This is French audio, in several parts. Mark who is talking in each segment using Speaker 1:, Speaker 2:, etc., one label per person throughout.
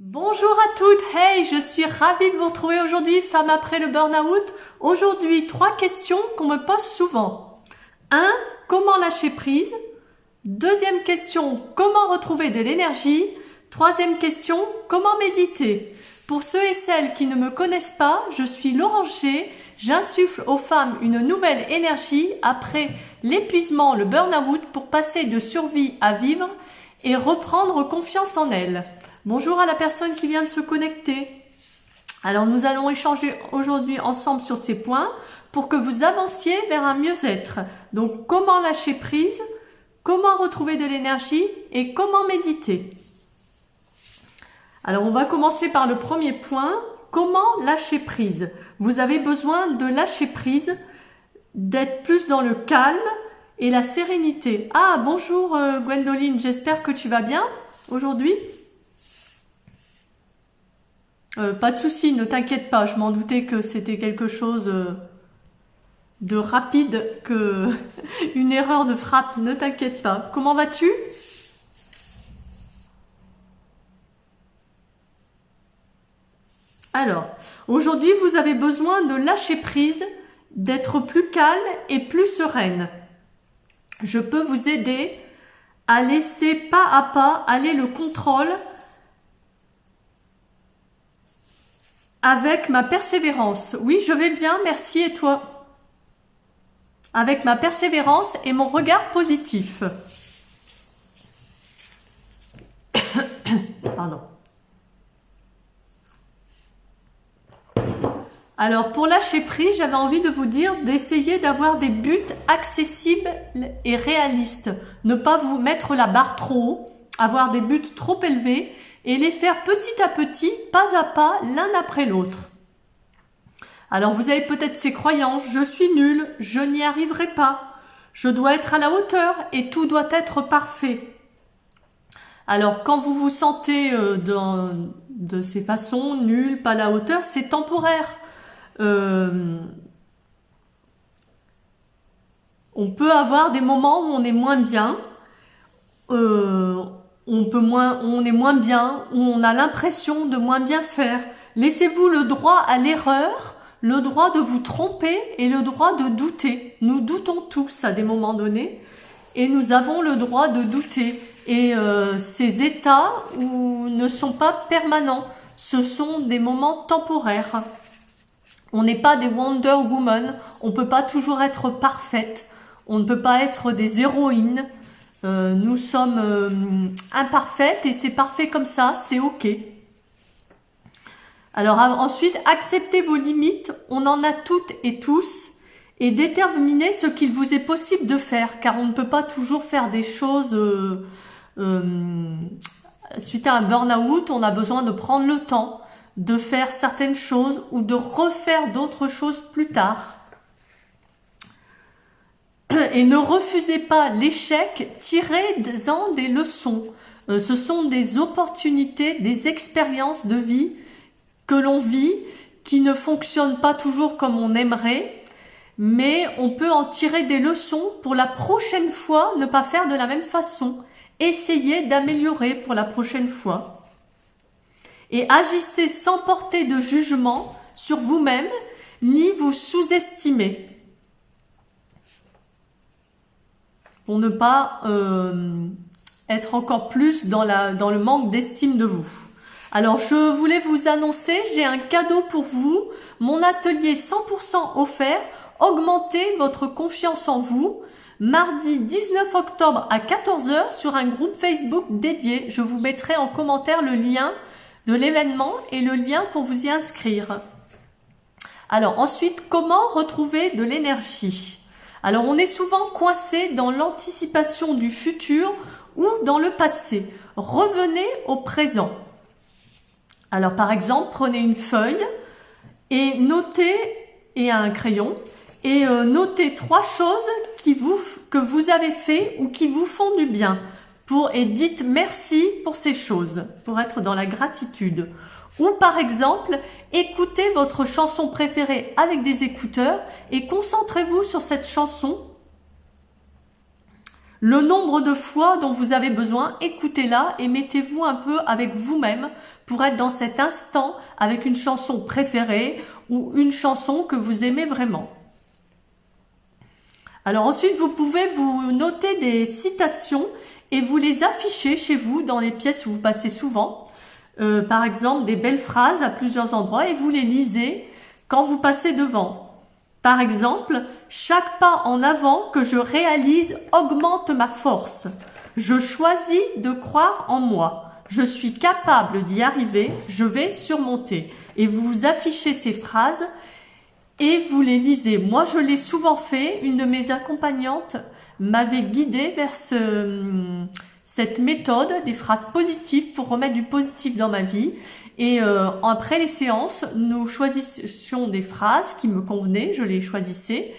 Speaker 1: Bonjour à toutes, hey, je suis ravie de vous retrouver aujourd'hui, femme après le burn-out. Aujourd'hui, 3 questions qu'on me pose souvent. 1. Comment lâcher prise? Deuxième question, comment retrouver de l'énergie? Troisième question, comment méditer? Pour ceux et celles qui ne me connaissent pas, je suis Laurence G. J'insuffle aux femmes une nouvelle énergie après l'épuisement, le burn-out, pour passer de survie à vivre et reprendre confiance en elles. Bonjour à la personne qui vient de se connecter. Alors nous allons échanger aujourd'hui ensemble sur ces points pour que vous avanciez vers un mieux-être. Donc comment lâcher prise, comment retrouver de l'énergie et comment méditer. Alors on va commencer par le premier point, comment lâcher prise. Vous avez besoin de lâcher prise, d'être plus dans le calme et la sérénité. Ah bonjour Gwendoline, j'espère que tu vas bien aujourd'hui. Pas de souci, ne t'inquiète pas, je m'en doutais que c'était quelque chose de rapide, que une erreur de frappe, ne t'inquiète pas. Comment vas-tu? Alors, aujourd'hui, vous avez besoin de lâcher prise, d'être plus calme et plus sereine. Je peux vous aider à laisser pas à pas aller le contrôle avec ma persévérance. Oui, je vais bien, merci, et toi? Avec ma persévérance et mon regard positif. Pardon. Alors, pour lâcher prise, j'avais envie de vous dire d'essayer d'avoir des buts accessibles et réalistes. Ne pas vous mettre la barre trop haut, avoir des buts trop élevés et les faire petit à petit, pas à pas, l'un après l'autre. Alors, vous avez peut-être ces croyances, je suis nulle, je n'y arriverai pas, je dois être à la hauteur et tout doit être parfait. Alors, quand vous vous sentez de ces façons, nul, pas à la hauteur, c'est temporaire. On peut avoir des moments où on est moins bien, on est moins bien, où on a l'impression de moins bien faire. Laissez-vous le droit à l'erreur, le droit de vous tromper et le droit de douter. Nous doutons tous à des moments donnés et nous avons le droit de douter. Et ces états ne sont pas permanents, ce sont des moments temporaires. On n'est pas des Wonder Woman, on ne peut pas toujours être parfaite, on ne peut pas être des héroïnes. Nous sommes imparfaites et c'est parfait comme ça, c'est ok. Alors ensuite, acceptez vos limites, on en a toutes et tous, et déterminez ce qu'il vous est possible de faire, car on ne peut pas toujours faire des choses. Suite à un burn-out, on a besoin de prendre le temps de faire certaines choses ou de refaire d'autres choses plus tard. Et ne refusez pas l'échec, tirez-en des leçons. Ce sont des opportunités, des expériences de vie que l'on vit, qui ne fonctionnent pas toujours comme on aimerait, mais on peut en tirer des leçons pour la prochaine fois, ne pas faire de la même façon. Essayez d'améliorer pour la prochaine fois. Et agissez sans porter de jugement sur vous-même, ni vous sous-estimer. Pour ne pas être encore plus dans le manque d'estime de vous. Alors, je voulais vous annoncer, j'ai un cadeau pour vous, mon atelier 100% offert, augmentez votre confiance en vous, mardi 19 octobre à 14 h sur un groupe Facebook dédié. Je vous mettrai en commentaire le lien de l'événement et le lien pour vous y inscrire. Alors ensuite, comment retrouver de l'énergie? Alors on est souvent coincé dans l'anticipation du futur ou dans le passé. Revenez au présent. Alors par exemple, prenez une feuille et notez, et un crayon, et notez 3 choses que vous avez fait ou qui vous font du bien. Et dites merci pour ces choses, pour être dans la gratitude. Ou par exemple, écoutez votre chanson préférée avec des écouteurs et concentrez-vous sur cette chanson. Le nombre de fois dont vous avez besoin, écoutez-la et mettez-vous un peu avec vous-même pour être dans cet instant avec une chanson préférée ou une chanson que vous aimez vraiment. Alors ensuite, vous pouvez vous noter des citations et vous les afficher chez vous dans les pièces où vous passez souvent. Par exemple, des belles phrases à plusieurs endroits et vous les lisez quand vous passez devant. Par exemple, chaque pas en avant que je réalise augmente ma force. Je choisis de croire en moi. Je suis capable d'y arriver. Je vais surmonter. Et vous affichez ces phrases et vous les lisez. Moi, je l'ai souvent fait. Une de mes accompagnantes m'avait guidée vers cette méthode des phrases positives pour remettre du positif dans ma vie. Et après les séances, nous choisissions des phrases qui me convenaient, je les choisissais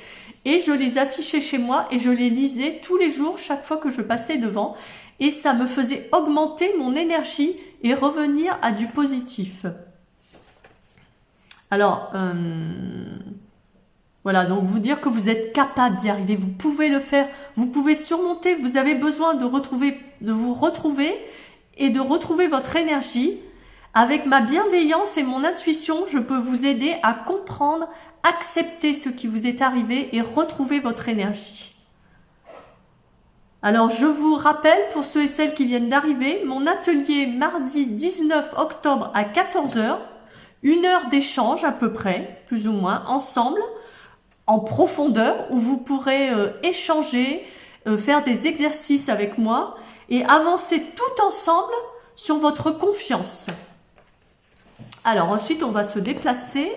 Speaker 1: et je les affichais chez moi et je les lisais tous les jours chaque fois que je passais devant et ça me faisait augmenter mon énergie et revenir à du positif. Alors, voilà, donc vous dire que vous êtes capable d'y arriver, vous pouvez le faire, vous pouvez surmonter, vous avez besoin de vous retrouver et de retrouver votre énergie. Avec ma bienveillance et mon intuition, je peux vous aider à comprendre, accepter ce qui vous est arrivé et retrouver votre énergie. Alors, je vous rappelle, pour ceux et celles qui viennent d'arriver, mon atelier mardi 19 octobre à 14 h, 1 heure d'échange à peu près, plus ou moins, ensemble, en profondeur, où vous pourrez échanger, faire des exercices avec moi et avancer tout ensemble sur votre confiance. Alors ensuite, on va se déplacer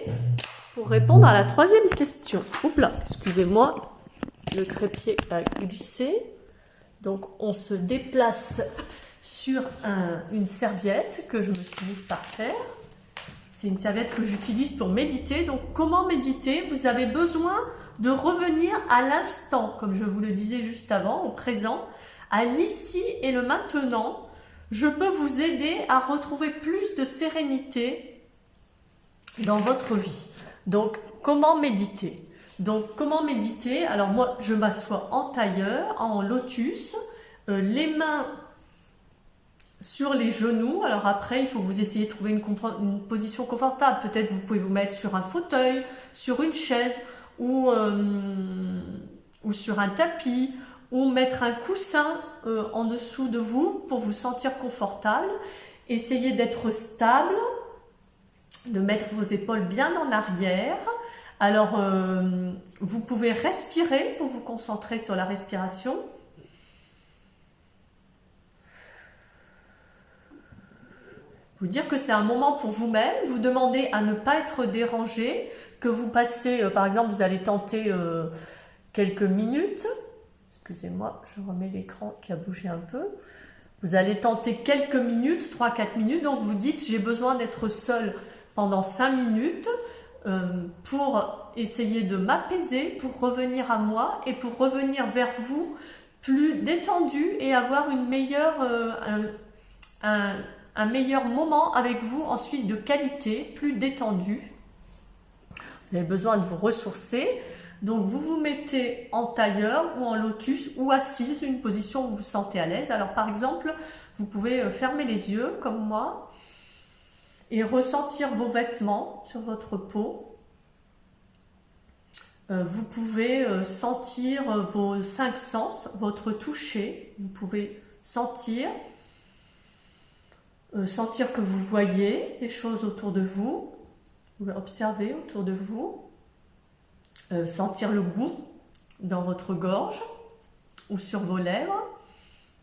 Speaker 1: pour répondre à la troisième question. Oups là, excusez-moi, le trépied a glissé. Donc on se déplace sur une serviette que je me suis mise par terre. C'est une serviette que j'utilise pour méditer. Donc comment méditer? Vous avez besoin de revenir à l'instant, comme je vous le disais juste avant, au présent, à l'ici et le maintenant. Je peux vous aider à retrouver plus de sérénité dans votre vie. Donc, comment méditer? Alors moi, je m'assois en tailleur, en lotus, les mains sur les genoux. Alors après, il faut que vous essayiez de trouver une position confortable. Peut-être vous pouvez vous mettre sur un fauteuil, sur une chaise ou sur un tapis, ou mettre un coussin en dessous de vous pour vous sentir confortable. Essayez d'être stable, de mettre vos épaules bien en arrière. Alors, vous pouvez respirer pour vous concentrer sur la respiration. Vous dire que c'est un moment pour vous-même, vous demandez à ne pas être dérangé, que vous passez, par exemple, vous allez tenter quelques minutes. Excusez-moi, je remets l'écran qui a bougé un peu. Vous allez tenter quelques minutes, 3-4 minutes, donc vous dites j'ai besoin d'être seul pendant 5 minutes pour essayer de m'apaiser, pour revenir à moi et pour revenir vers vous plus détendu et avoir une meilleure, un meilleur moment avec vous ensuite de qualité, plus détendu. Vous avez besoin de vous ressourcer. Donc vous vous mettez en tailleur ou en lotus ou assise, une position où vous vous sentez à l'aise. Alors par exemple, vous pouvez fermer les yeux comme moi et ressentir vos vêtements sur votre peau. Vous pouvez sentir vos 5 sens, votre toucher. Vous pouvez sentir que vous voyez les choses autour de vous. Vous pouvez observer autour de vous. Sentir le goût dans votre gorge ou sur vos lèvres.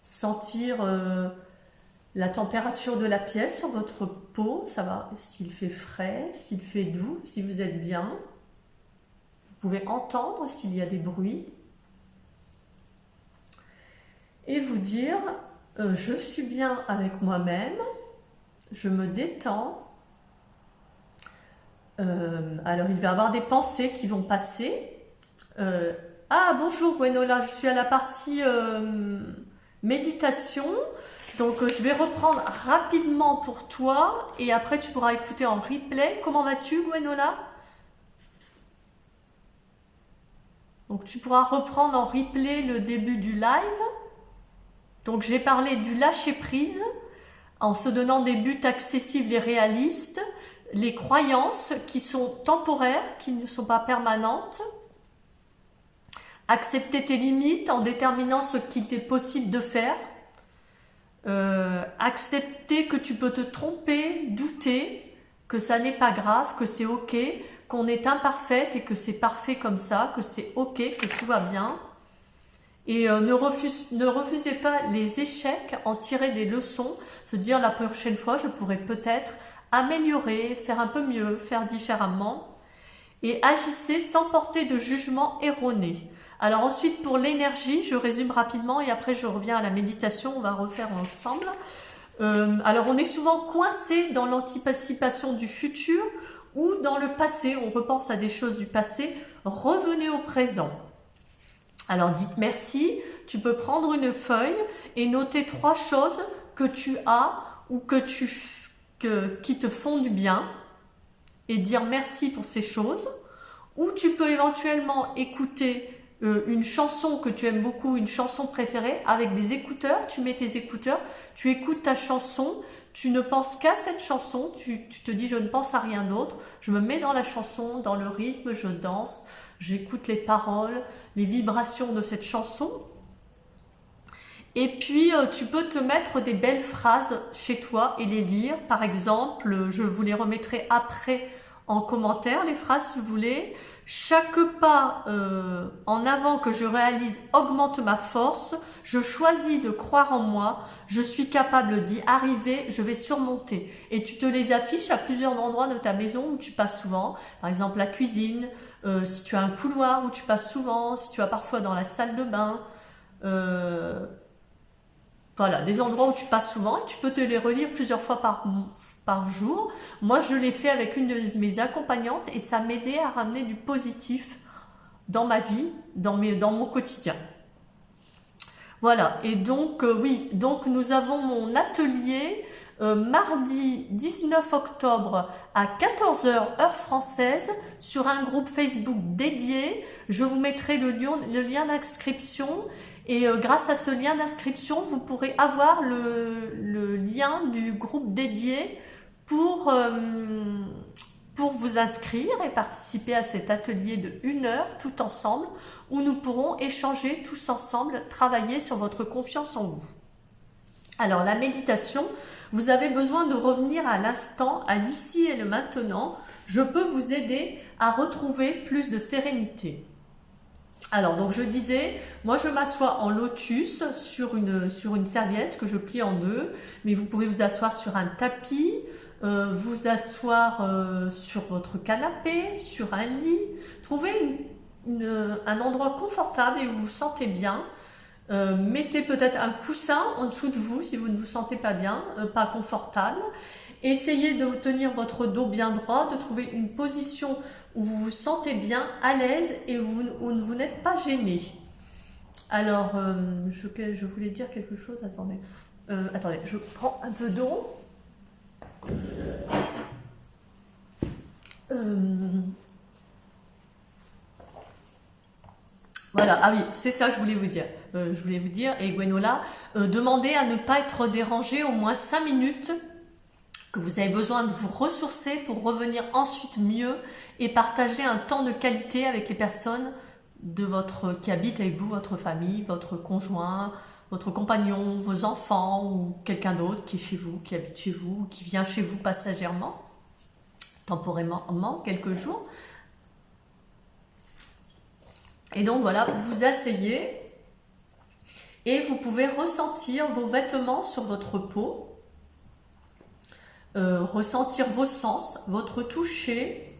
Speaker 1: Sentir la température de la pièce sur votre peau, ça va, s'il fait frais, s'il fait doux, si vous êtes bien. Vous pouvez entendre s'il y a des bruits. Et vous dire, je suis bien avec moi-même, je me détends. Alors il va y avoir des pensées qui vont passer. Ah bonjour Gwenola, je suis à la partie méditation. Donc je vais reprendre rapidement pour toi et après tu pourras écouter en replay. Comment vas-tu Gwenola? Donc tu pourras reprendre en replay le début du live Donc j'ai parlé du lâcher prise en se donnant des buts accessibles et réalistes, les croyances qui sont temporaires, qui ne sont pas permanentes, accepter tes limites en déterminant ce qu'il t'est possible de faire, accepter que tu peux te tromper, douter, que ça n'est pas grave, que c'est ok, qu'on est imparfaite et que c'est parfait comme ça, que c'est ok, que tout va bien. Et ne refusez pas les échecs, en tirer des leçons, se dire la prochaine fois je pourrais peut-être améliorer, faire un peu mieux, faire différemment. Et agissez sans porter de jugement erroné. Alors ensuite pour l'énergie, je résume rapidement et après je reviens à la méditation, on va refaire ensemble. Alors on est souvent coincé dans l'anticipation du futur ou dans le passé, on repense à des choses du passé, revenez au présent. Alors dites merci, tu peux prendre une feuille et noter 3 choses que tu as ou qui te font du bien et dire merci pour ces choses. Ou tu peux éventuellement écouter une chanson que tu aimes beaucoup, une chanson préférée avec des écouteurs, tu mets tes écouteurs, tu écoutes ta chanson, tu ne penses qu'à cette chanson, tu te dis je ne pense à rien d'autre, je me mets dans la chanson, dans le rythme, je danse, j'écoute les paroles, les vibrations de cette chanson. Et puis tu peux te mettre des belles phrases chez toi et les lire. Par exemple, je vous les remettrai après en commentaire, les phrases si vous voulez. Chaque pas en avant que je réalise augmente ma force. Je choisis de croire en moi. Je suis capable d'y arriver. Je vais surmonter. Et tu te les affiches à plusieurs endroits de ta maison où tu passes souvent. Par exemple, la cuisine. Si tu as un couloir où tu passes souvent. Si tu as parfois dans la salle de bain. Voilà, des endroits où tu passes souvent et tu peux te les relire plusieurs fois par jour. Moi, je l'ai fait avec une de mes accompagnantes et ça m'aidait à ramener du positif dans ma vie, dans mon quotidien. Voilà, et donc oui, donc nous avons mon atelier mardi 19 octobre à 14 h heure française sur un groupe Facebook dédié. Je vous mettrai le lien d'inscription. Et grâce à ce lien d'inscription, vous pourrez avoir le lien du groupe dédié pour vous inscrire et participer à cet atelier de 1 heure tout ensemble où nous pourrons échanger tous ensemble, travailler sur votre confiance en vous. Alors la méditation, vous avez besoin de revenir à l'instant, à l'ici et le maintenant. Je peux vous aider à retrouver plus de sérénité. Alors, donc je disais, moi je m'assois en lotus sur une serviette que je plie en 2, mais vous pouvez vous asseoir sur un tapis, vous asseoir sur votre canapé, sur un lit. Trouvez un endroit confortable et où vous vous sentez bien. Mettez peut-être un coussin en dessous de vous si vous ne vous sentez pas bien, pas confortable. Essayez de tenir votre dos bien droit, de trouver une position où vous vous sentez bien, à l'aise et où vous n'êtes pas gêné. Alors, je voulais dire quelque chose, attendez. Attendez, je prends un peu d'eau. Voilà, ah oui, c'est ça que je voulais vous dire. Et Gwenola, demandez à ne pas être dérangé au moins 5 minutes, que vous avez besoin de vous ressourcer pour revenir ensuite mieux et partager un temps de qualité avec les personnes qui habitent avec vous, votre famille, votre conjoint, votre compagnon, vos enfants ou quelqu'un d'autre qui est chez vous, qui habite chez vous, qui vient chez vous passagèrement, temporairement, quelques jours. Et donc voilà, vous vous asseyez et vous pouvez ressentir vos vêtements sur votre peau. Ressentir vos sens, votre toucher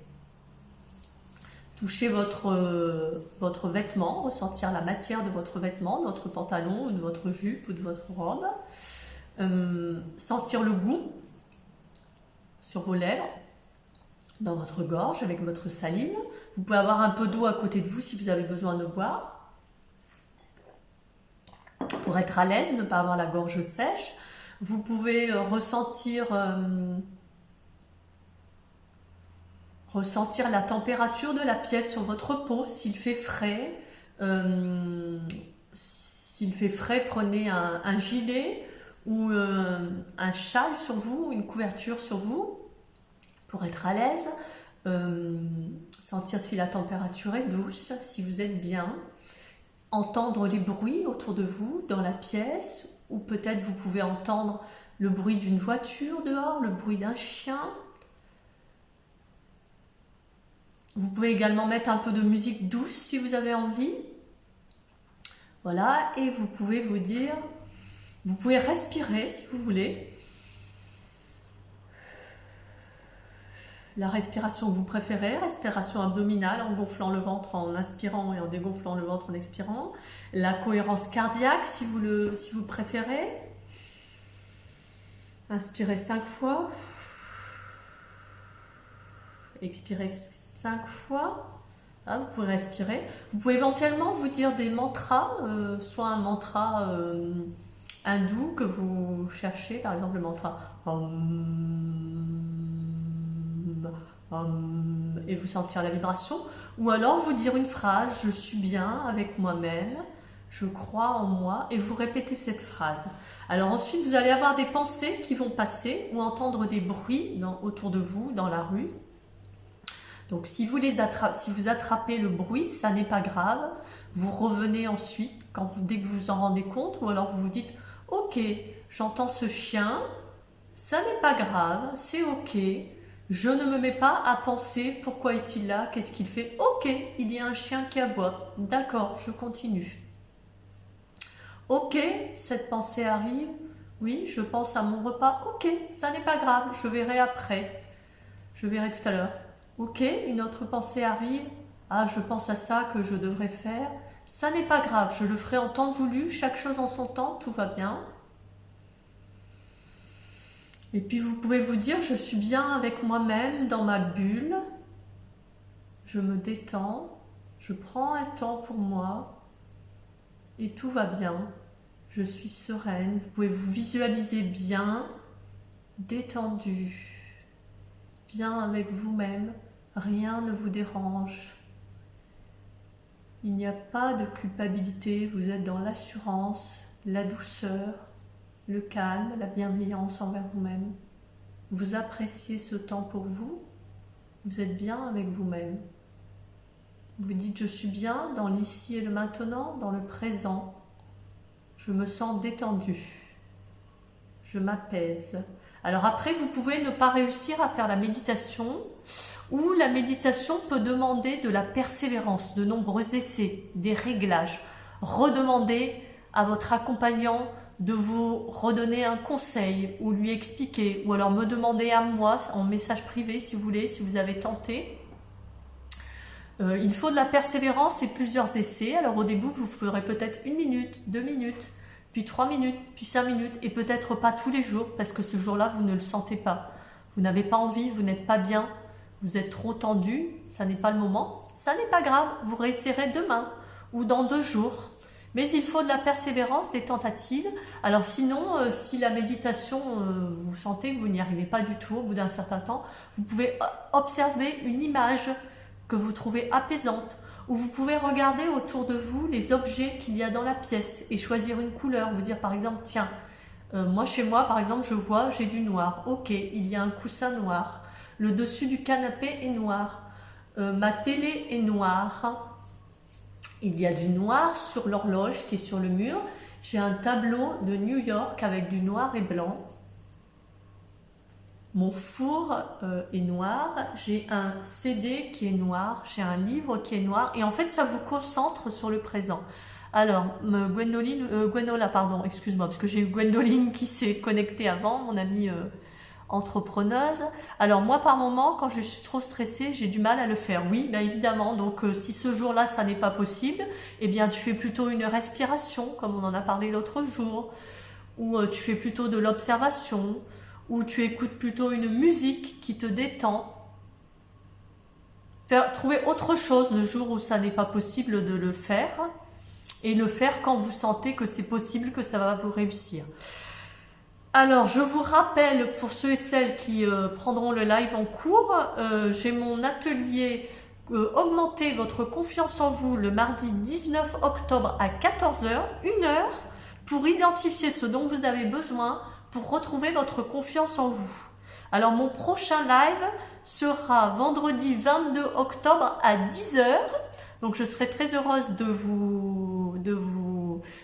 Speaker 1: votre vêtement, ressentir la matière de votre vêtement, de votre pantalon ou de votre jupe ou de votre robe, sentir le goût sur vos lèvres, dans votre gorge avec votre salive. Vous pouvez avoir un peu d'eau à côté de vous si vous avez besoin de boire, pour être à l'aise, ne pas avoir la gorge sèche. Vous pouvez ressentir la température de la pièce sur votre peau, s'il fait frais, S'il fait frais, prenez un gilet ou un châle sur vous, une couverture sur vous pour être à l'aise. Sentir si la température est douce, si vous êtes bien. Entendre les bruits autour de vous dans la pièce, ou peut-être vous pouvez entendre le bruit d'une voiture dehors, le bruit d'un chien. Vous pouvez également mettre un peu de musique douce si vous avez envie. Voilà, et vous pouvez vous dire, vous pouvez respirer si vous voulez. La respiration que vous préférez, respiration abdominale en gonflant le ventre en inspirant et en dégonflant le ventre en expirant. La cohérence cardiaque si vous préférez. Inspirez 5 fois. Expirez 5 fois. Vous pouvez respirer. Vous pouvez éventuellement vous dire des mantras, soit un mantra hindou que vous cherchez, par exemple le mantra et vous sentir la vibration, ou alors vous dire une phrase, je suis bien avec moi-même, je crois en moi, et vous répétez cette phrase. Alors ensuite vous allez avoir des pensées qui vont passer, ou entendre des bruits autour de vous, dans la rue. Donc si vous attrapez le bruit, ça n'est pas grave, vous revenez ensuite, dès que vous vous en rendez compte, ou alors vous vous dites, ok, j'entends ce chien, ça n'est pas grave, c'est ok. Je ne me mets pas à penser pourquoi est-il là, qu'est-ce qu'il fait. Ok, il y a un chien qui aboie. D'accord, je continue. Ok, cette pensée arrive. Oui, je pense à mon repas. Ok, ça n'est pas grave, je verrai après. Je verrai tout à l'heure. Ok, une autre pensée arrive. Ah, je pense à ça que je devrais faire. Ça n'est pas grave, je le ferai en temps voulu, chaque chose en son temps, tout va bien. Et puis vous pouvez vous dire, je suis bien avec moi-même dans ma bulle, je me détends, je prends un temps pour moi et tout va bien, je suis sereine. Vous pouvez vous visualiser bien, détendu, bien avec vous-même, rien ne vous dérange. Il n'y a pas de culpabilité, vous êtes dans l'assurance, la douceur, le calme, la bienveillance envers vous-même. Vous appréciez ce temps pour vous, vous êtes bien avec vous-même. Vous dites je suis bien dans l'ici et le maintenant, dans le présent. Je me sens détendu, je m'apaise. Alors après vous pouvez ne pas réussir à faire la méditation, ou la méditation peut demander de la persévérance, de nombreux essais, des réglages. Redemandez à votre accompagnant de vous redonner un conseil ou lui expliquer, ou alors me demander à moi en message privé si vous voulez, si vous avez tenté. Il faut de la persévérance et plusieurs essais. Alors au début vous ferez peut-être 1 minute, 2 minutes, puis 3 minutes, puis 5 minutes, et peut-être pas tous les jours parce que ce jour-là vous ne le sentez pas. Vous n'avez pas envie, vous n'êtes pas bien, vous êtes trop tendu, ça n'est pas le moment. Ça n'est pas grave, vous réessayerez demain ou dans 2 jours. Mais il faut de la persévérance, des tentatives. Alors sinon, si la méditation, vous sentez que vous n'y arrivez pas du tout au bout d'un certain temps, vous pouvez observer une image que vous trouvez apaisante, ou vous pouvez regarder autour de vous les objets qu'il y a dans la pièce et choisir une couleur. Vous dire par exemple, tiens, moi chez moi par exemple, j'ai du noir. Ok, il y a un coussin noir. Le dessus du canapé est noir. Ma télé est noire. Il y a du noir sur l'horloge qui est sur le mur. J'ai un tableau de New York avec du noir et blanc. Mon four est noir. J'ai un CD qui est noir. J'ai un livre qui est noir. Et en fait, ça vous concentre sur le présent. Alors, Gwenola, pardon, excuse-moi, parce que j'ai eu Gwendoline qui s'est connectée avant, mon amie entrepreneuse. Alors moi par moment quand je suis trop stressée j'ai du mal à le faire, oui bien évidemment, donc si ce jour-là ça n'est pas possible, eh bien tu fais plutôt une respiration comme on en a parlé l'autre jour, ou tu fais plutôt de l'observation, ou tu écoutes plutôt une musique qui te détend. Trouver autre chose le jour où ça n'est pas possible de le faire, et le faire quand vous sentez que c'est possible, que ça va vous réussir. Alors, je vous rappelle, pour ceux et celles qui prendront le live en cours, j'ai mon atelier augmenter votre confiance en vous le mardi 19 octobre à 14 h, 1 heure, pour identifier ce dont vous avez besoin pour retrouver votre confiance en vous. Alors mon prochain live sera vendredi 22 octobre à 10 h. Donc je serai très heureuse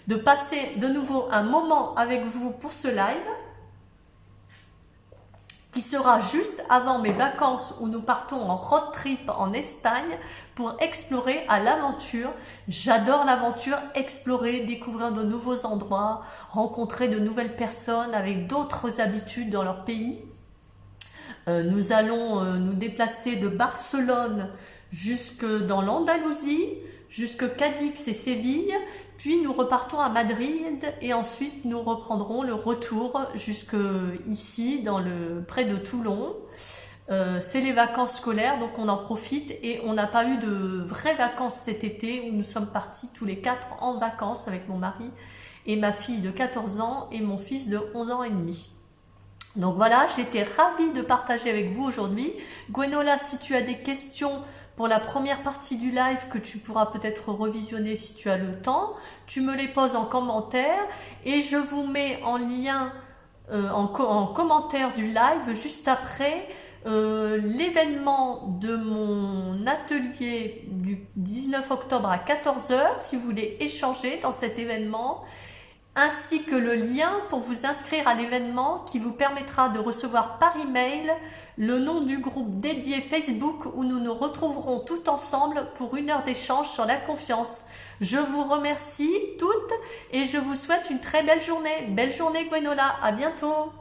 Speaker 1: de passer de nouveau un moment avec vous pour ce live, qui sera juste avant mes vacances où nous partons en road trip en Espagne pour explorer à l'aventure. J'adore l'aventure, explorer, découvrir de nouveaux endroits, rencontrer de nouvelles personnes avec d'autres habitudes dans leur pays. Nous allons nous déplacer de Barcelone jusque dans l'Andalousie, jusque Cadix et Séville, puis nous repartons à Madrid et ensuite nous reprendrons le retour jusque ici, près de Toulon. C'est les vacances scolaires, donc on en profite et on n'a pas eu de vraies vacances cet été où nous sommes partis tous les 4 en vacances avec mon mari et ma fille de 14 ans et mon fils de 11 ans et demi. Donc voilà, j'étais ravie de partager avec vous aujourd'hui. Gwenola, si tu as des questions pour la première partie du live que tu pourras peut-être revisionner si tu as le temps, tu me les poses en commentaire et je vous mets en lien en commentaire du live juste après l'événement de mon atelier du 19 octobre à 14 h si vous voulez échanger dans cet événement, ainsi que le lien pour vous inscrire à l'événement qui vous permettra de recevoir par email le nom du groupe dédié Facebook où nous nous retrouverons tout ensemble pour 1 heure d'échange sur la confiance. Je vous remercie toutes et je vous souhaite une très belle journée. Belle journée Gwenola, à bientôt.